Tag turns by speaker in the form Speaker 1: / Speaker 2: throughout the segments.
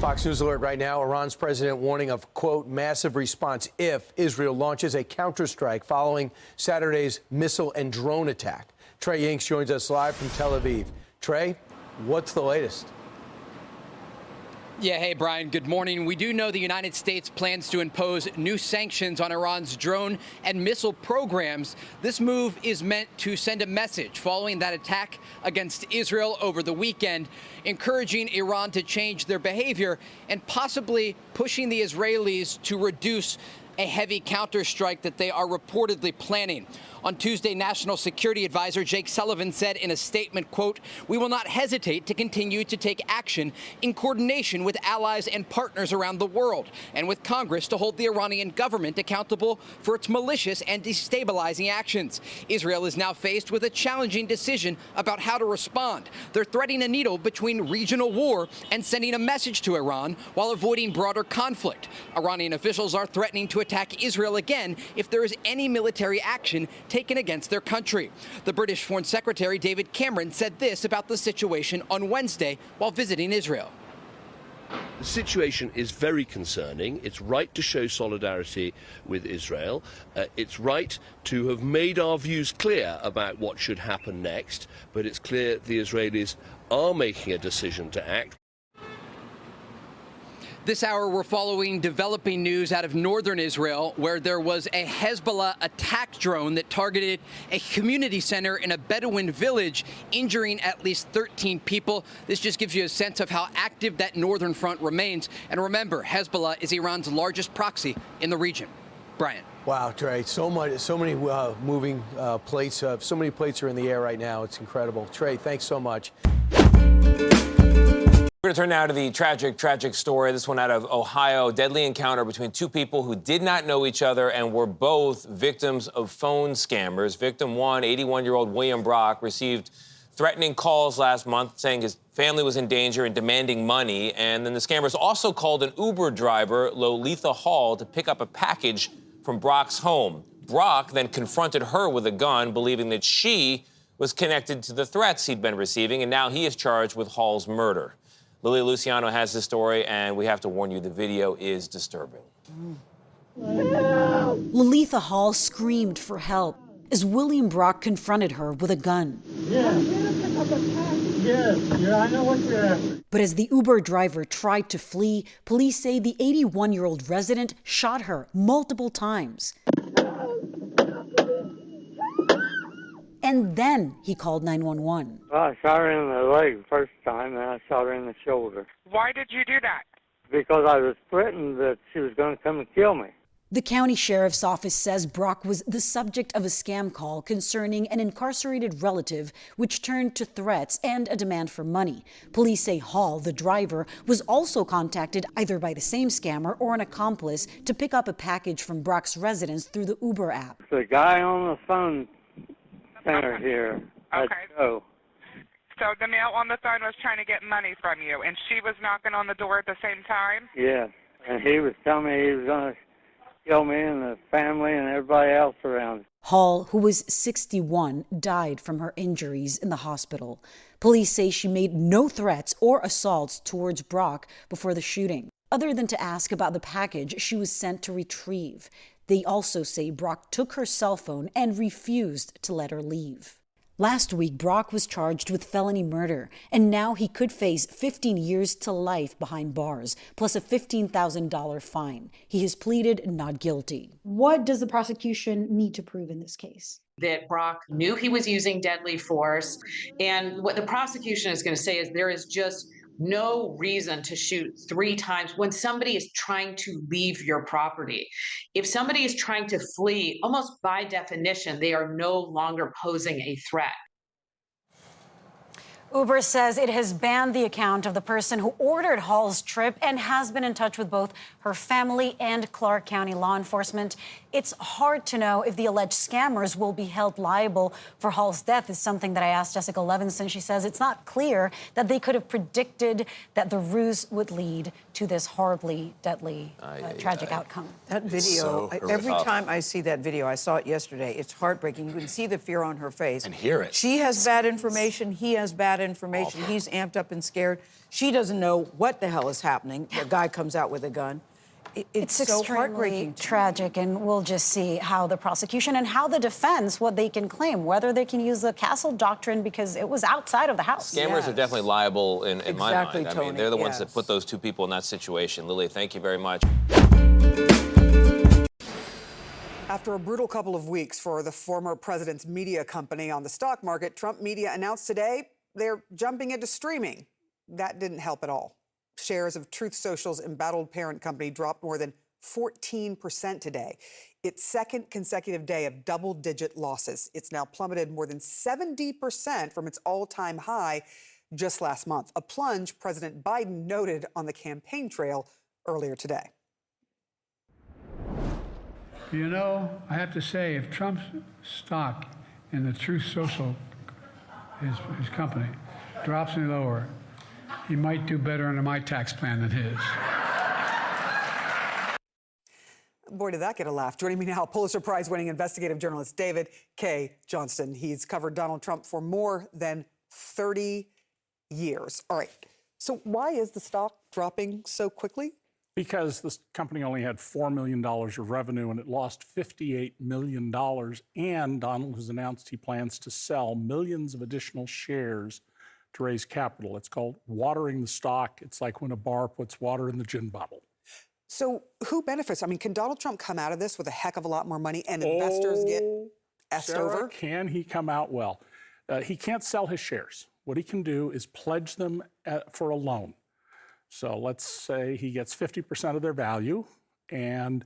Speaker 1: Fox News alert right now. Iran's president warning of, quote, massive response if Israel launches a counterstrike following Saturday's missile and drone attack. Trey Yingst joins us live from Tel Aviv. Trey, what's the latest?
Speaker 2: Yeah, hey, Brian, good morning. We do know the United States plans to impose new sanctions on Iran's drone and missile programs. This move is meant to send a message following that attack against Israel over the weekend, encouraging Iran to change their behavior and possibly pushing the Israelis to reduce a heavy counterstrike that they are reportedly planning. On Tuesday, National Security Advisor Jake Sullivan said in a statement, quote, "We will not hesitate to continue to take action in coordination with allies and partners around the world and with Congress to hold the Iranian government accountable for its malicious and destabilizing actions." Israel is now faced with a challenging decision about how to respond. They're threading a needle between regional war and sending a message to Iran while avoiding broader conflict. Iranian officials are threatening to attack Israel again if there is any military action taken against their country. The British Foreign Secretary David Cameron said this about the situation on Wednesday while visiting Israel.
Speaker 3: The situation is very concerning. It's right to show solidarity with Israel. It's right to have made our views clear about what should happen next, but it's clear the Israelis are making a decision to act.
Speaker 2: This hour, we're following developing news out of northern Israel, where there was a Hezbollah attack drone that targeted a community center in a Bedouin village, injuring at least 13 people. This just gives you a sense of how active that northern front remains. And remember, Hezbollah is Iran's largest proxy in the region. Brian.
Speaker 1: Wow, Trey, so many moving plates. So many plates are in the air right now. It's incredible. Trey, thanks so much.
Speaker 4: We're going to turn now to the tragic story. This one out of Ohio. Deadly encounter between two people who did not know each other and were both victims of phone scammers. Victim one, 81-year-old William Brock, received threatening calls last month saying his family was in danger and demanding money. And then the scammers also called an Uber driver, Lolitha Hall, to pick up a package from Brock's home. Brock then confronted her with a gun, believing that she was connected to the threats he'd been receiving, and now he is charged with Hall's murder. Lilia Luciano has the story, and we have to warn you, the video is disturbing.
Speaker 5: Lolitha Hall screamed for help as William Brock confronted her with a gun.
Speaker 6: Yeah, I know what you're after.
Speaker 5: But as the Uber driver tried to flee, police say the 81-year-old resident shot her multiple times. And then he called 911.
Speaker 6: Well, I shot her in the leg first time, and I shot her in the shoulder.
Speaker 7: Why did you do that?
Speaker 6: Because I was threatened that she was going to come and kill me.
Speaker 5: The county sheriff's office says Brock was the subject of a scam call concerning an incarcerated relative, which turned to threats and a demand for money. Police say Hall, the driver, was also contacted either by the same scammer or an accomplice to pick up a package from Brock's residence through the Uber app.
Speaker 6: The guy on the phone center here.
Speaker 7: Okay. So the male on the phone was trying to get money from you, and she was knocking on the door at the same time?
Speaker 6: Yeah, and he was telling me he was going to kill me and the family and everybody else around.
Speaker 5: Hall, who was 61, died from her injuries in the hospital. Police say she made no threats or assaults towards Brock before the shooting, other than to ask about the package she was sent to retrieve. They also say Brock took her cell phone and refused to let her leave. Last week, Brock was charged with felony murder, and now he could face 15 years to life behind bars, plus a $15,000 fine. He has pleaded not guilty.
Speaker 8: What does the prosecution need to prove in this case?
Speaker 9: That Brock knew he was using deadly force, and what the prosecution is going to say is there is just no reason to shoot 3 times when somebody is trying to leave your property. If somebody is trying to flee, almost by definition, they are no longer posing a threat.
Speaker 5: Uber says it has banned the account of the person who ordered Hall's trip and has been in touch with both her family and Clark County law enforcement. It's hard to know if the alleged scammers will be held liable for Hall's death, is something that I asked Jessica Levinson. She says it's not clear that they could have predicted that the ruse would lead to this horribly deadly, tragic outcome.
Speaker 10: That video, every time I see that video, I saw it yesterday, it's heartbreaking. You can see the fear on her face.
Speaker 4: And hear it.
Speaker 10: She has bad information, he has bad information. He's amped up and scared. She doesn't know what the hell is happening. The guy comes out with a gun. It's so heartbreaking.
Speaker 5: Tragic, and we'll just see how the prosecution and how the defense, what they can claim, whether they can use the castle doctrine because it was outside of the house.
Speaker 4: Scammers are definitely liable in my mind.
Speaker 10: Tony.
Speaker 4: I mean, they're the ones that put those two people in that situation. Lily, thank you very much.
Speaker 11: After a brutal couple of weeks for the former president's media company on the stock market, Trump Media announced today they're jumping into streaming. That didn't help at all. Shares of Truth Social's embattled parent company dropped more than 14% today. Its second consecutive day of double-digit losses. It's now plummeted more than 70% from its all-time high just last month, a plunge President Biden noted on the campaign trail earlier today.
Speaker 12: You know, I have to say, if Trump's stock in the Truth Social, his company, drops any lower, he might do better under my tax plan than his.
Speaker 11: Boy, did that get a laugh. Joining me now, Pulitzer Prize-winning investigative journalist David K. Johnston. He's covered Donald Trump for more than 30 years. All right, so why is the stock dropping so quickly?
Speaker 13: Because this company only had $4 million of revenue and it lost $58 million. And Donald has announced he plans to sell millions of additional shares to raise capital. It's called watering the stock. It's like when a bar puts water in the gin bottle.
Speaker 11: So who benefits? I mean, can Donald Trump come out of this with a heck of a lot more money and investors get essed over?
Speaker 13: Can he come out well? He can't sell his shares. What he can do is pledge them for a loan. So let's say he gets 50% of their value and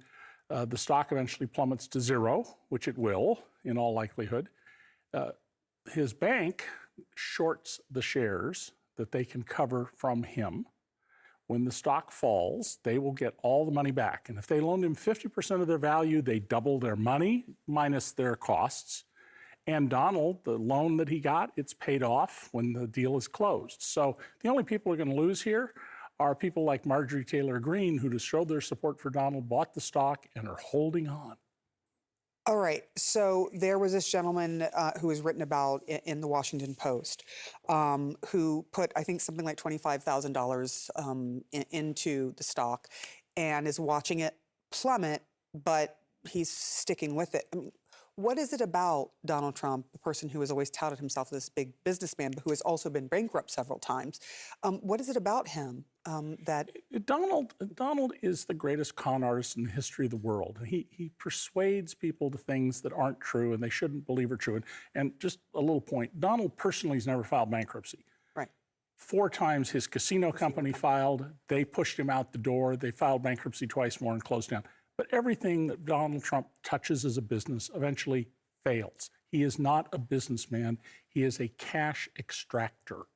Speaker 13: the stock eventually plummets to zero, which it will in all likelihood. His bank shorts the shares that they can cover from him. When the stock falls, they will get all the money back. And if they loaned him 50% of their value, they double their money minus their costs. And Donald, the loan that he got, it's paid off when the deal is closed. So the only people who are going to lose here are people like Marjorie Taylor Greene, who just showed their support for Donald, bought the stock, and are holding on.
Speaker 11: All right, so there was this gentleman who was written about in the Washington Post who put, I think, something like $25,000 into the stock and is watching it plummet, but he's sticking with it. I mean, what is it about Donald Trump, the person who has always touted himself as this big businessman, but who has also been bankrupt several times? What is it about him that...
Speaker 13: Donald is the greatest con artist in the history of the world. He persuades people to things that aren't true and they shouldn't believe are true. And just a little point, Donald personally has never filed bankruptcy.
Speaker 11: Right.
Speaker 13: 4 times his casino company filed. They pushed him out the door. They filed bankruptcy twice more and closed down. But everything that Donald Trump touches as a business eventually fails. He is not a businessman. He is a cash extractor.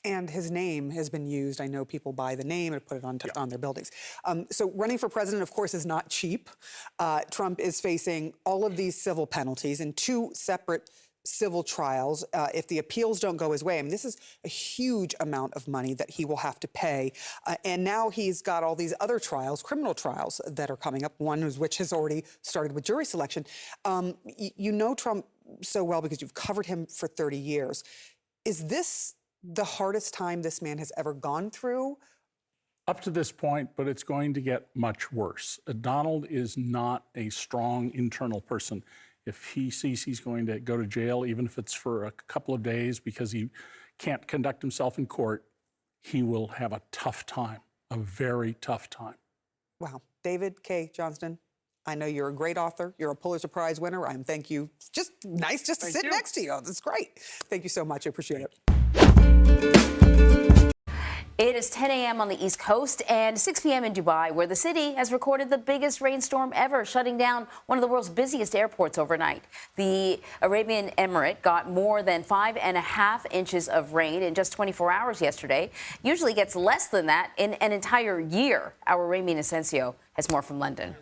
Speaker 11: And his name has been used. I know people buy the name and put it on their buildings. So running for president, of course, is not cheap. Trump is facing all of these civil penalties in 2 separate civil trials. If the appeals don't go his way, I mean, this is a huge amount of money that he will have to pay. And now he's got all these other trials, criminal trials, that are coming up, one of which has already started with jury selection. You know Trump so well because you've covered him for 30 years. Is this the hardest time this man has ever gone through?
Speaker 13: Up to this point, but it's going to get much worse. Donald is not a strong internal person. If he sees he's going to go to jail, even if it's for a couple of days because he can't conduct himself in court, he will have a tough time, a very tough time.
Speaker 11: Wow. David K. Johnston, I know you're a great author. You're a Pulitzer Prize winner. I'm thank you. Just nice just to sit next to you. That's great. Thank you so much. I appreciate it.
Speaker 14: It is 10 a.m. on the East Coast and 6 p.m. in Dubai, where the city has recorded the biggest rainstorm ever, shutting down one of the world's busiest airports overnight. The Arabian Emirate got more than 5.5 inches of rain in just 24 hours yesterday. Usually gets less than that in an entire year. Our Ramy Inocencio has more from London.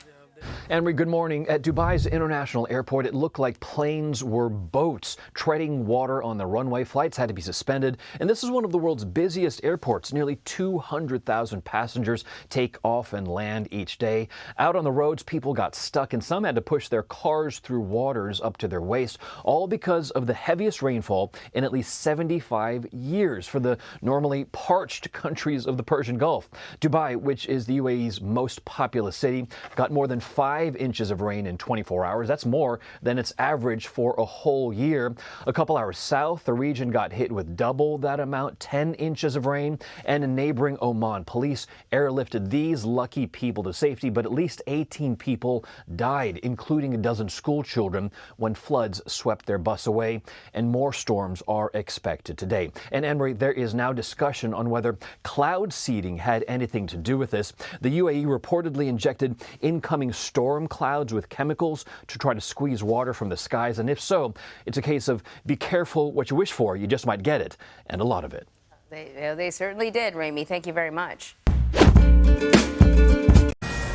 Speaker 15: Anne-Marie, good morning. At Dubai's international airport, it looked like planes were boats treading water on the runway. Flights had to be suspended. And this is one of the world's busiest airports. Nearly 200,000 passengers take off and land each day. Out on the roads, people got stuck and some had to push their cars through waters up to their waist, all because of the heaviest rainfall in at least 75 years for the normally parched countries of the Persian Gulf. Dubai, which is the UAE's most populous city, got more than 5 inches of rain in 24 hours. That's more than its average for a whole year. A couple hours south, the region got hit with double that amount, 10 inches of rain. And in neighboring Oman, police airlifted these lucky people to safety, but at least 18 people died, including a dozen school children, when floods swept their bus away. And more storms are expected today. And Anne-Marie, there is now discussion on whether cloud seeding had anything to do with this. The UAE reportedly injected incoming storm clouds with chemicals to try to squeeze water from the skies. And if so, it's a case of be careful what you wish for. You just might get it, and a lot of it.
Speaker 14: They certainly did, Ramey. Thank you very much.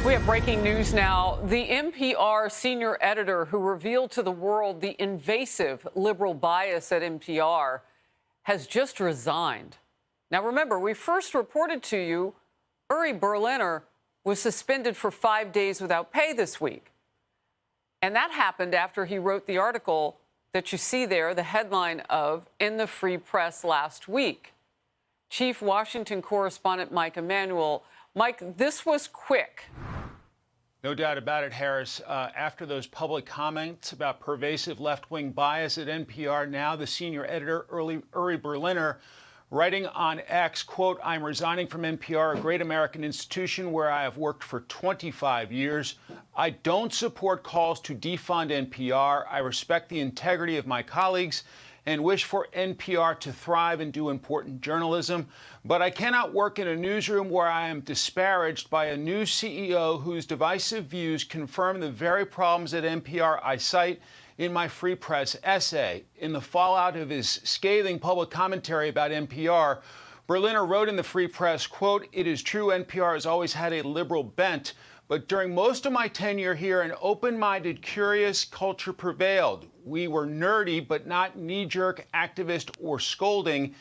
Speaker 16: We have breaking news now. The NPR senior editor who revealed to the world the invasive liberal bias at NPR has just resigned. Now, remember, we first reported to you Uri Berliner was suspended for 5 days without pay this week. And that happened after he wrote the article that you see there, the headline of In the Free Press last week. Chief Washington correspondent Mike Emanuel. Mike, this was quick.
Speaker 17: No doubt about it, Harris. After those public comments about pervasive left-wing bias at NPR, now the senior editor, Uri Berliner, writing on X, quote, I'm resigning from NPR, a great American institution where I have worked for 25 years. I don't support calls to defund NPR. I respect the integrity of my colleagues and wish for NPR to thrive and do important journalism. But I cannot work in a newsroom where I am disparaged by a new CEO whose divisive views confirm the very problems at NPR I cite in my Free Press essay. In the fallout of his scathing public commentary about NPR, Berliner wrote in the Free Press, quote, it is true NPR has always had a liberal bent, but during most of my tenure here, an open-minded, curious culture prevailed. We were nerdy, but not knee-jerk, activist, or scolding.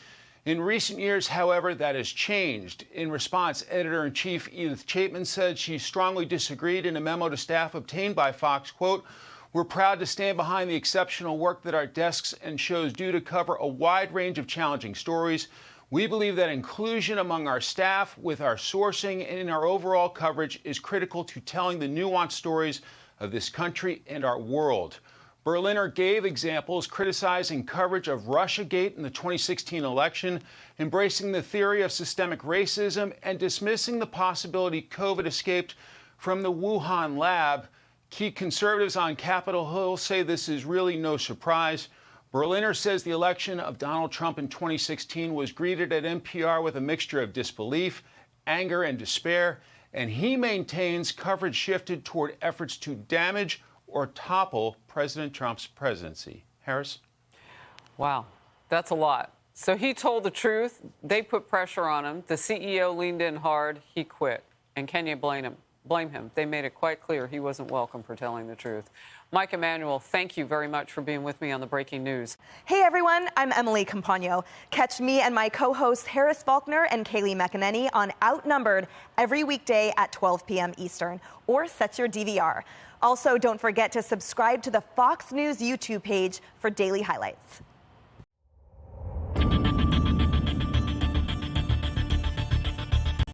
Speaker 17: In recent years, however, that has changed. In response, Editor-in-Chief Edith Chapman said she strongly disagreed in a memo to staff obtained by Fox, quote, we're proud to stand behind the exceptional work that our desks and shows do to cover a wide range of challenging stories. We believe that inclusion among our staff, with our sourcing, and in our overall coverage is critical to telling the nuanced stories of this country and our world. Berliner gave examples criticizing coverage of Russiagate in the 2016 election, embracing the theory of systemic racism, and dismissing the possibility COVID escaped from the Wuhan lab. Key conservatives on Capitol Hill say this is really no surprise. Berliner says the election of Donald Trump in 2016 was greeted at NPR with a mixture of disbelief, anger, and despair, and he maintains coverage shifted toward efforts to damage or topple President Trump's presidency. Harris?
Speaker 16: Wow, that's a lot. So he told the truth. They put pressure on him. The CEO leaned in hard. He quit. And can you blame him? They made it quite clear he wasn't welcome for telling the truth. Mike Emanuel, thank you very much for being with me on the Breaking News.
Speaker 18: Hey, everyone. I'm Emily Campagno. Catch me and my co-hosts Harris Faulkner and Kaylee McEnany on Outnumbered every weekday at 12 p.m. Eastern, or set your DVR. Also, don't forget to subscribe to the Fox News YouTube page for daily highlights.